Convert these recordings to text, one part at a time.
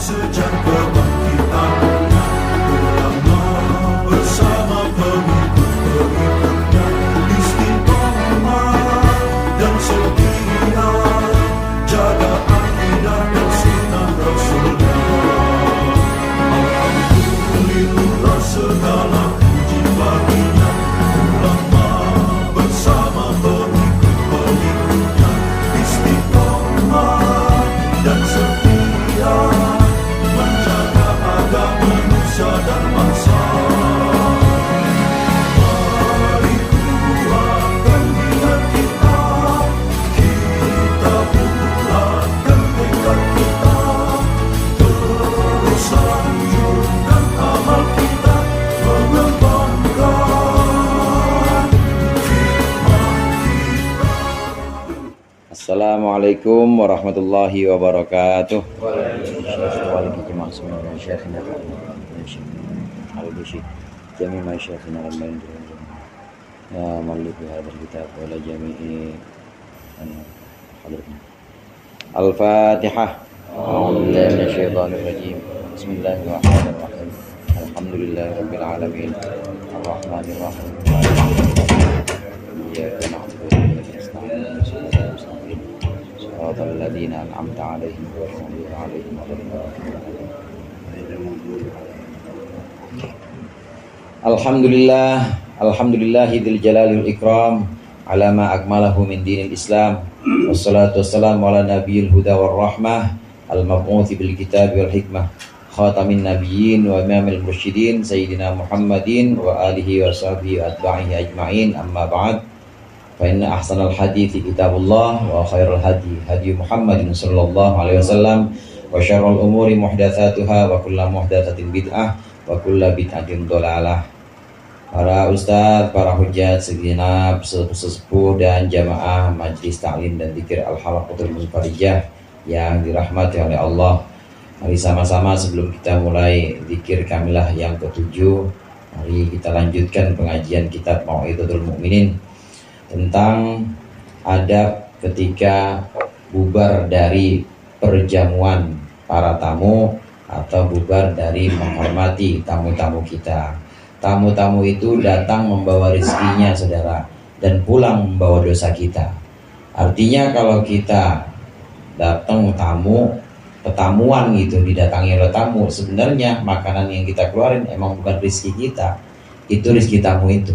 sejak kebangkitannya, ulama bersama pengikut-pengikutnya istiqomah dan setia, jaga akidah dan sunnah Rasulnya. Alhamdulillah segala puji baginya, ulama bersama pengikut-pengikutnya istiqomah dan setia, menjaga agama manusia dan bangsa. Mari kuatkan niat kita, kita bulatkan tekad kita, terus lanjutkan amal kita, mengembangkan hikmah kita. Assalamualaikum warahmatullahi wabarakatuh. Waalaikumsalam warahmatullahi wabarakatuh. Jami masyayikhina al-main ya malik hadal kitab wala jami'i hadirna. Al-Fatihah. A'udzu billahi minasyaitonir rajim. Bismillahirrahmanirrahim. Alhamdulillahirabbil alamin. Arrahmanir rahim. Iyyaka na'budu wa iyyaka nasta'in. Shiratal ladzina an'amta 'alaihim ghairil maghdubi 'alaihim waladdallin. Alhamdulillahil jalalil ikram ala ma akmalahu min dinil Islam, wassalatu wassalamu ala nabiyil huda war rahmah, al mab'uthi bil kitab wal hikmah, khatamin nabiyyin wa imamil mursyidin, sayyidina Muhammadin wa alihi wa sahbihi wa atba'ihi ajma'in, amma ba'd. Fa inna ahsanal hadithi kitabullah wa khairul hadi hadi Muhammadin sallallahu alaihi wasallam, wa syarrul umuri muhdatsatuha wa kullu muhdatsatin bid'ah wa kullu bid'atin dhalalah. Para ustadz, para hujat, segenap sesepuh dan jamaah majlis ta'lim dan dzikir al-halaqatul munfarijah yang dirahmati oleh Allah. Mari sama-sama sebelum kita mulai dzikir kamilah yang ke-7, mari kita lanjutkan pengajian kitab Mau'izatul Mukminin tentang adab ketika bubar dari perjamuan para tamu atau bubar dari menghormati tamu-tamu kita. Tamu-tamu itu datang membawa rezekinya, saudara, dan pulang membawa dosa kita. Artinya kalau kita datang tamu, petamuan gitu, didatangi oleh tamu, sebenarnya makanan yang kita keluarin emang bukan rezeki kita, itu rezeki tamu itu.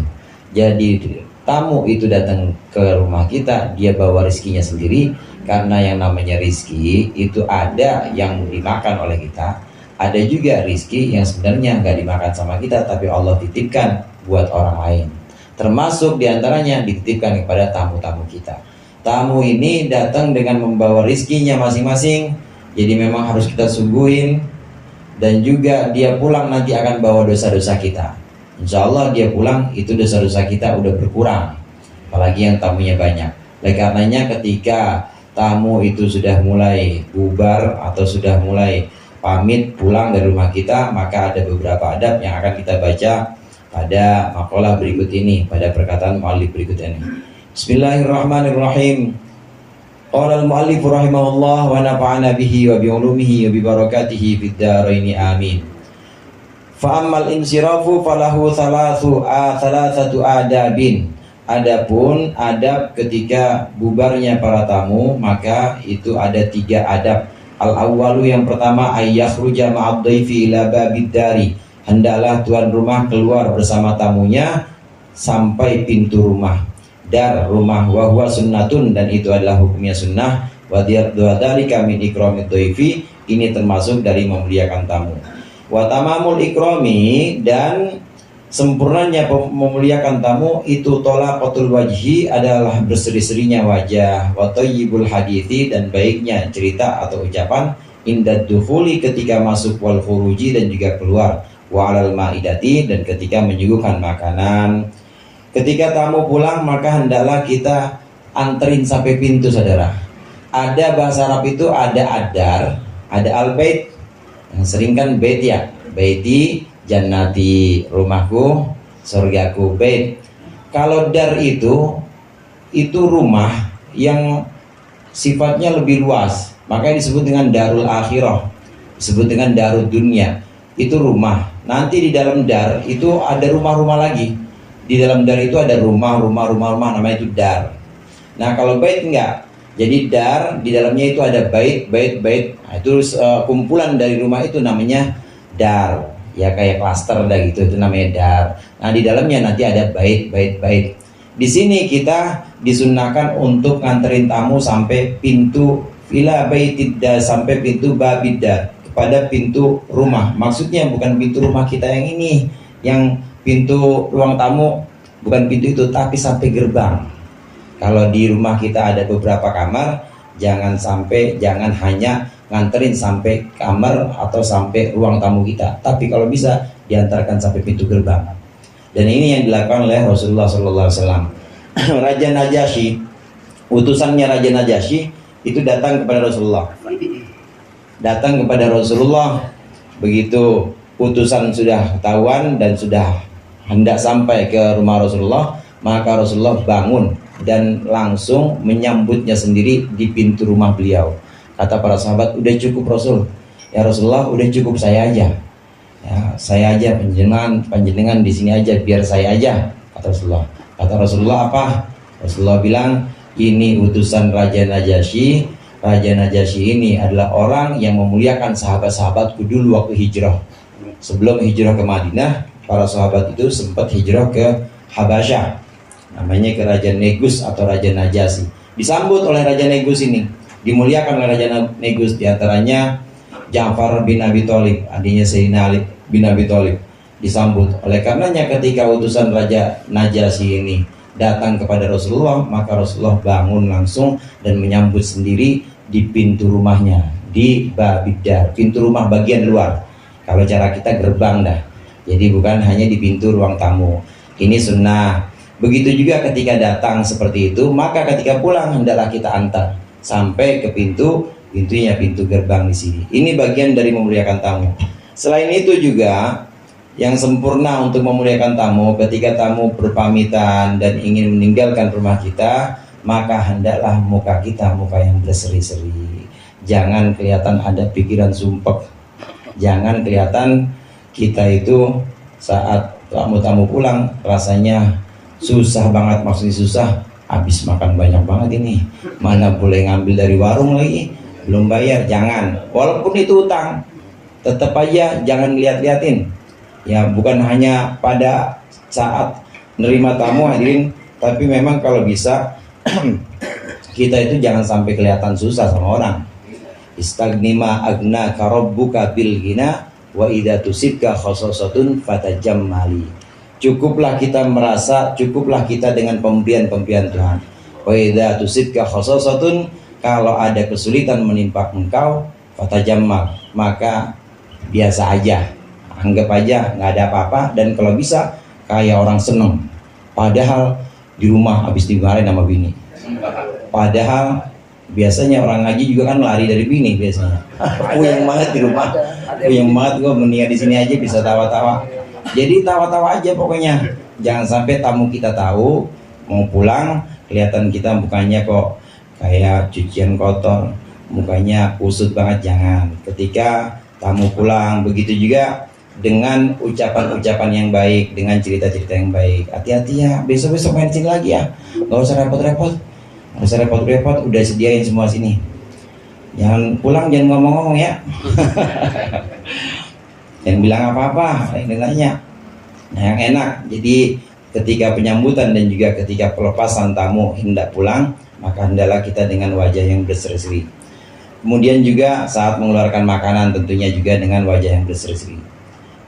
Jadi tamu itu datang ke rumah kita, dia bawa rezekinya sendiri, karena yang namanya rezeki itu ada yang dimakan oleh kita, ada juga rizki yang sebenarnya nggak dimakan sama kita, tapi Allah titipkan buat orang lain. Termasuk diantaranya dititipkan kepada tamu-tamu kita. Tamu ini datang dengan membawa rizkinya masing-masing, jadi memang harus kita sungguhin. Dan juga dia pulang nanti akan bawa dosa-dosa kita. Insya Allah dia pulang itu dosa-dosa kita udah berkurang, apalagi yang tamunya banyak. Oleh karenanya ketika tamu itu sudah mulai bubar atau sudah mulai pamit pulang dari rumah kita, maka ada beberapa adab yang akan kita baca pada makalah berikut ini, pada perkataan muallif berikut ini. Bismillahirrahmanirrahim. Qala al-muallif rahimahullah wa nafa'ana bihi wa bi ulumihi wa bi barakatihi fid dharain amin. Fa ammal insirafu falahu thalathatu adabin. Adapun adab ketika bubarnya para tamu, maka itu ada 3 adab. Al-awwalu yang pertama, ayyakhruja ma'ad dhaifi ila babid dari. Hendaklah tuan rumah keluar bersama tamunya sampai pintu rumah. Dar rumah, wa huwa sunnatun, dan itu adalah hukumnya sunnah. Wa dzalika min ikramid dhaifi, ini termasuk dari memuliakan tamu. Wa tamamul ikrami, dan sempurnanya memuliakan tamu itu tolaqatul wajhi, adalah berseri-serinya wajah, wa thayyibul hadithi, dan baiknya cerita atau ucapan, indad dukhuli, ketika masuk, wal khuruji, dan juga keluar, wa alal maidati, dan ketika menyuguhkan makanan. Ketika tamu pulang maka hendaklah kita anterin sampai pintu, saudara. Ada bahasa Arab itu ada adar, ada al-bait, yang sering kan bait ya, baiti jannati, rumahku, surgaku, bait. Kalau dar itu rumah yang sifatnya lebih luas, makanya disebut dengan darul akhirah. disebut dengan darud dunia. Itu rumah. Nanti di dalam dar itu ada rumah-rumah lagi. Di dalam dar itu ada rumah namanya itu dar. Nah, kalau bait enggak. Jadi dar di dalamnya itu ada bait. Nah, itu kumpulan dari rumah itu namanya dar. Ya kayak klaster dah gitu, itu namanya dar. Nah, di dalamnya nanti ada bait. Di sini kita disunnahkan untuk nganterin tamu sampai pintu ila baitidda, sampai pintu babidda, kepada pintu rumah. Maksudnya bukan pintu rumah kita yang ini, yang pintu ruang tamu, bukan pintu itu, tapi sampai gerbang. Kalau di rumah kita ada beberapa kamar, jangan hanya nganterin sampai kamar atau sampai ruang tamu kita, tapi kalau bisa diantarkan sampai pintu gerbang. Dan ini yang dilakukan oleh Rasulullah SAW. Raja Najasyi, utusannya Raja Najasyi itu datang kepada Rasulullah. Begitu utusan sudah ketahuan dan sudah hendak sampai ke rumah Rasulullah, maka Rasulullah bangun dan langsung menyambutnya sendiri di pintu rumah beliau. Kata para sahabat, udah cukup Rasul. Ya Rasulullah, udah cukup saya aja. Ya, saya aja, panjenengan di sini aja, biar saya aja. Kata Rasulullah. Kata Rasulullah apa? Rasulullah bilang, ini utusan Raja Najasyi. Raja Najasyi ini adalah orang yang memuliakan sahabat-sahabatku dulu waktu hijrah. Sebelum hijrah ke Madinah, para sahabat itu sempat hijrah ke Habasyah. Namanya ke Raja Negus atau Raja Najasyi. Disambut oleh Raja Negus ini. Dimuliakan oleh Raja Negus, diantaranya Ja'far bin Abi Thalib, adiknya Sayyidina Ali bin Abi Thalib, disambut. Oleh karenanya ketika utusan Raja Najasyi ini datang kepada Rasulullah, maka Rasulullah bangun langsung dan menyambut sendiri di pintu rumahnya, di babidar, pintu rumah bagian luar. Kalau cara kita gerbang dah. Jadi bukan hanya di pintu ruang tamu. Ini sunnah. Begitu juga ketika datang seperti itu, maka ketika pulang hendaklah kita antar sampai ke pintunya, pintu gerbang di sini. Ini bagian dari memuliakan tamu. Selain itu juga yang sempurna untuk memuliakan tamu, ketika tamu berpamitan dan ingin meninggalkan rumah kita, maka hendaklah muka kita muka yang berseri-seri. Jangan kelihatan ada pikiran sumpek. Jangan kelihatan kita itu saat tamu-tamu pulang rasanya susah banget, maksudnya susah, habis makan banyak banget ini, mana boleh ngambil dari warung lagi, belum bayar. Jangan, walaupun itu utang, tetap aja jangan lihat-liatin. Ya, bukan hanya pada saat nerima tamu hadirin, tapi memang kalau bisa kita itu jangan sampai kelihatan susah sama orang. Istagnima agna karobbuka bil ghina wa idza tusibka khasasatun fatajammali. Cukuplah kita merasa, cukuplah kita dengan pemberian-pemberian Tuhan. Wa idza tusibka khasasatun, kalau ada kesulitan menimpa engkau, fatajammal, maka biasa aja, anggap aja nggak ada apa-apa, dan kalau bisa kayak orang seneng. Padahal di rumah habis dimarahin sama bini. Padahal biasanya orang ngaji juga kan lari dari bini biasanya. Puyeng banget di rumah, puyeng banget, gue mendingan di sini aja bisa tawa-tawa. Jadi tawa-tawa aja pokoknya. Jangan sampai tamu kita tahu mau pulang kelihatan kita mukanya kok kayak cucian kotor, mukanya kusut banget. Jangan. Ketika tamu pulang, begitu juga dengan ucapan-ucapan yang baik, dengan cerita-cerita yang baik. Hati-hati ya, besok-besok main sini lagi ya. Gak usah repot-repot, gak usah repot-repot, udah sediain semua sini. Jangan pulang, jangan ngomong-ngomong ya. Jangan bilang apa-apa, nanya. Nah, yang enak. Jadi ketika penyambutan dan juga ketika pelepasan tamu hendak pulang, maka hendaklah kita dengan wajah yang berseri-seri. Kemudian juga saat mengeluarkan makanan tentunya juga dengan wajah yang berseri-seri.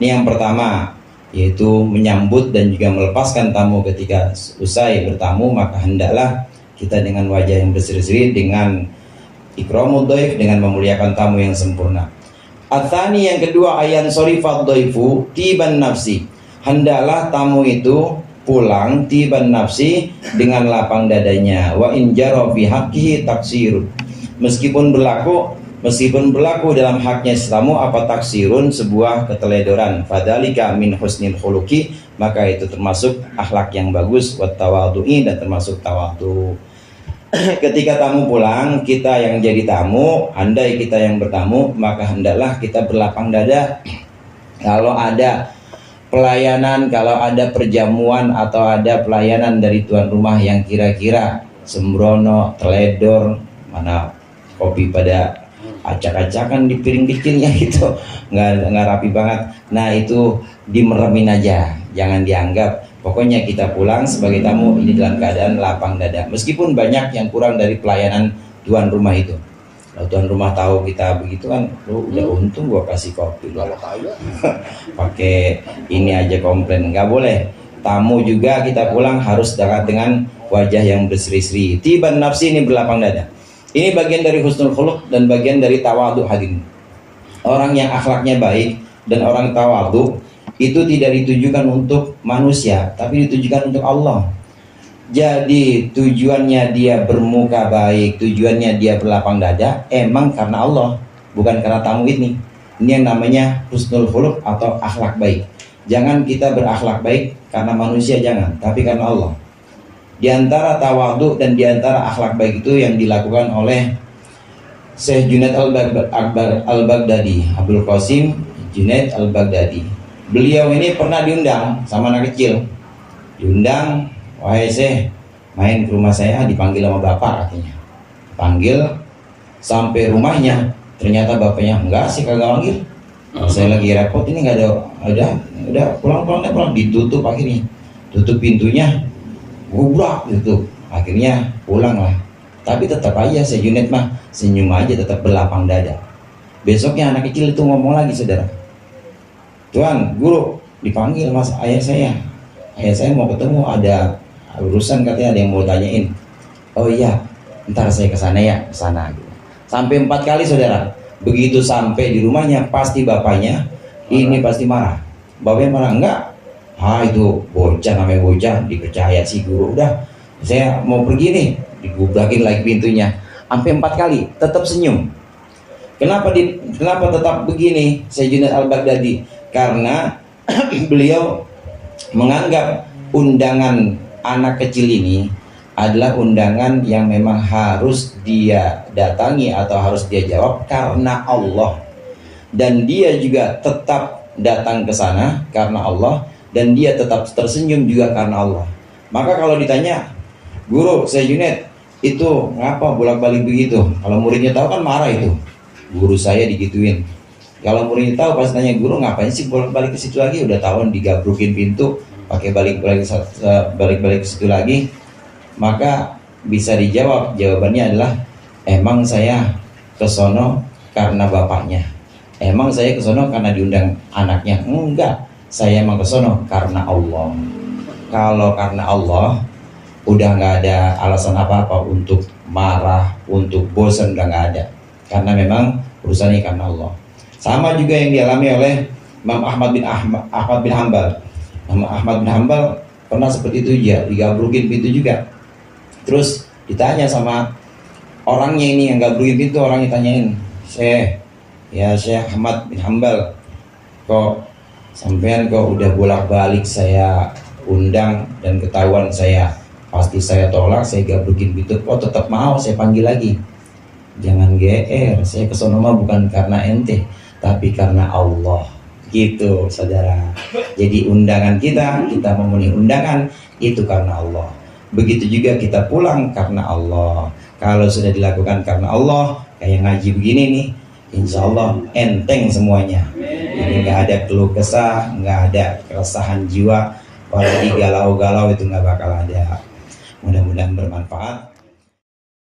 Ini yang pertama, yaitu menyambut dan juga melepaskan tamu ketika usai bertamu, maka hendaklah kita dengan wajah yang berseri-seri, dengan ikramud dhaif, dengan memuliakan tamu yang sempurna. Atsani, yang kedua, ayan sorifat dhaifu tiban nafsi, hendaklah tamu itu pulang tiban nafsi, dengan lapang dadanya. Wa in jara fi haqqihi taksirun, meskipun berlaku dalam haknya tamu apa taksirun, sebuah keteledoran. Fadzalika min husnil khuluqi, maka itu termasuk akhlak yang bagus, wa tawadhu'i, dan termasuk tawadhu. ketika tamu pulang, kita yang jadi tamu, andai kita yang bertamu, maka hendaklah kita berlapang dada. Kalau ada pelayanan, kalau ada perjamuan atau ada pelayanan dari tuan rumah yang kira-kira sembrono, teledor, mana kopi pada acak-acakan di piring kecilnya itu nggak rapi banget. Nah itu dimeremin aja, jangan dianggap. Pokoknya kita pulang sebagai tamu ini dalam keadaan lapang dada. Meskipun banyak yang kurang dari pelayanan tuan rumah itu. Kalau tuan rumah tahu kita begitu kan, lu udah untung gua kasih kopi lu. Pakai ini aja komplain, nggak boleh. Tamu juga kita pulang harus dengan wajah yang berseri-seri. Tiban nafsi, ini berlapang dada. Ini bagian dari husnul khuluq dan bagian dari tawadhu hadirin. Orang yang akhlaknya baik dan orang tawadhu itu tidak ditujukan untuk manusia, tapi ditujukan untuk Allah. Jadi tujuannya dia bermuka baik, tujuannya dia berlapang dada, emang karena Allah, bukan karena tamu ini. Ini yang namanya husnul khuluq atau akhlak baik. Jangan kita berakhlak baik karena manusia, jangan, tapi karena Allah. Di antara tawadhu dan di antara akhlak baik itu yang dilakukan oleh Syekh Junaid Al-Baghdadi, Abdul Qasim Junaid Al-Baghdadi. Beliau ini pernah diundang sama anak kecil. Diundang, wahai Syekh, main ke rumah saya, dipanggil sama bapak katanya. Panggil sampai rumahnya, ternyata bapaknya enggak sih, kagak manggil. Saya lagi repot ini, nggak ada, udah pulang, ditutup akhirnya, tutup pintunya, gubrak gitu. Akhirnya pulang lah. Tapi tetap aja Syekh Junaid mah senyum aja, tetap berlapang dada. Besoknya anak kecil itu ngomong lagi, saudara. Tuan, guru, dipanggil mas ayah saya mau ketemu, ada urusan katanya, ada yang mau tanyain. Oh iya, ntar saya kesana ya, kesana. Sampai 4 kali saudara. Begitu sampai di rumahnya, pasti bapaknya ini pasti marah. Bapaknya marah, enggak. Itu bocah, namanya bocah, dipercaya si guru. Udah, saya mau pergi nih, digubrakin lagi pintunya. Sampai 4 kali, tetap senyum. Kenapa tetap begini Sayyidina Al-Baghdadi? Karena beliau menganggap undangan anak kecil ini adalah undangan yang memang harus dia datangi atau harus dia jawab karena Allah. Dan dia juga tetap datang ke sana karena Allah, dan dia tetap tersenyum juga karena Allah. Maka kalau ditanya, guru, saya Junaid, itu ngapa bolak-balik begitu? Kalau muridnya tahu kan marah itu. Guru saya digituin. Kalau muridnya tahu pas tanya, guru ngapain sih bolak-balik ke situ lagi? Udah tahun digabrukin pintu, pakai balik-balik ke situ lagi. Maka bisa dijawab, jawabannya adalah emang saya kesono karena bapaknya. Emang saya kesono karena diundang anaknya. Enggak, saya emang kesono karena Allah. Kalau karena Allah, udah nggak ada alasan apa-apa untuk marah, untuk bosan, udah nggak ada. Karena memang urusannya karena Allah. Sama juga yang dialami oleh Imam Ahmad bin Hanbal. Imam Ahmad bin Hanbal pernah seperti itu ya, digabrukin pintu juga. Terus ditanya sama orangnya ini yang gabrukin pintu, orangnya tanyain, Syekh Ahmad bin Hanbal, kok sampean kok udah bolak-balik saya undang dan ketahuan saya pasti saya tolak, saya gabrukin pintu, kok tetap mau saya panggil lagi? Jangan GR, saya kesono mah bukan karena ente, tapi karena Allah. Gitu saudara. Jadi undangan kita memenuhi undangan itu karena Allah. Begitu juga kita pulang karena Allah. Kalau sudah dilakukan karena Allah, kayak ngaji begini nih, insya Allah enteng semuanya. Jadi nggak ada keluh kesah, nggak ada keresahan jiwa, apalagi galau-galau itu nggak bakal ada. Mudah-mudahan bermanfaat.